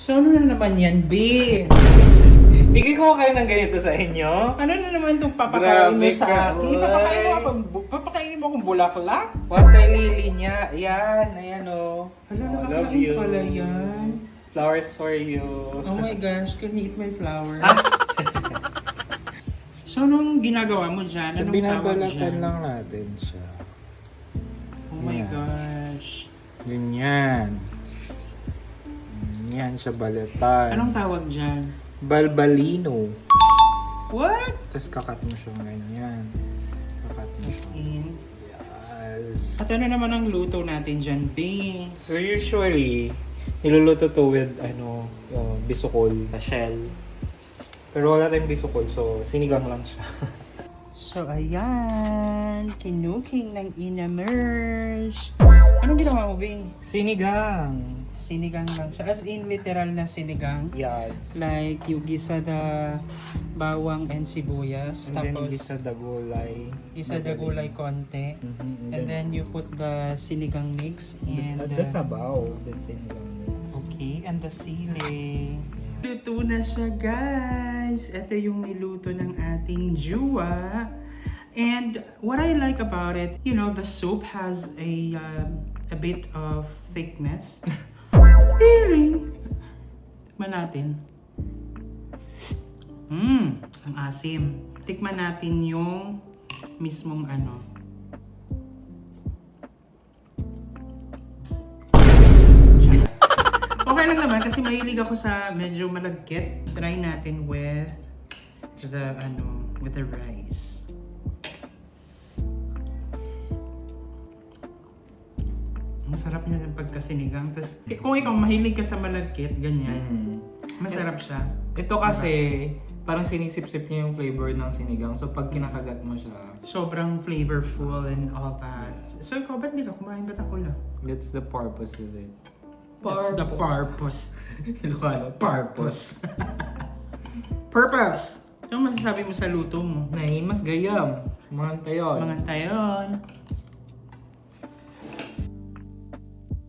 So ano na naman yan, B? Tigil ko kayo ng ganito sa inyo. Ano na naman itong papakain mo Grabe sa ka, akin? oy. Papakain mo akong bulaklak? Waterlily niya. Ayan, ayan o. Hala, Oh, love nakakain you. pala yan. Flowers for you. Oh my gosh, can you eat my flower? Ah. So anong ginagawa mo dyan? So, Anong tawag binabalatan dyan? lang natin siya. Oh my Yan. gosh. Ganyan. Yan siya balatan. Anong tawag dyan? Balbalino. What? Tapos kakat mo siya ganyan. Kakat mo siya. In. Yes. At ano naman ang luto natin dyan, B? So usually, niluluto to with bisukol, shell. Pero wala tayong bisukol, so sinigang lang siya. So ayan, kinuking ng inamers. Anong ginawa mo, B? Sinigang. Sinigang lang siya. As in, literal na sinigang. Yes. Like, you gisa the bawang and sibuyas. And then Tapos, gisa the gulay. gisa the gulay konti. Mhm. And then, you put the sinigang mix and the sabaw. That's sinigang mix. okay, and the sili. Luto na siya, guys. Ito yung niluto ng ating juwa. And what I like about it, you know, the soup has a bit of thickness. Feeling. Tikman natin. Ang asim. Tikman natin yung mismong ano. Okay lang naman kasi mahilig ako sa medyo malagkit. Try natin with the rice. Ang sarap niya ng pagkasinigang. Tapos, kung ikaw mahilig ka sa malagkit, ganyan, masarap siya. Ito kasi, parang sinisip-sip niya yung flavor ng sinigang. So pag kinakagat mo siya, Sobrang flavorful and all that. So ikaw, ba't di ka kumain? Ba't ako lang? that's the purpose of it. That's the purpose. Ilocano, Purpose. Purpose! Ano masasabi mo sa luto mo? Nay, mas gayam. Mga tayon. Mga tayon.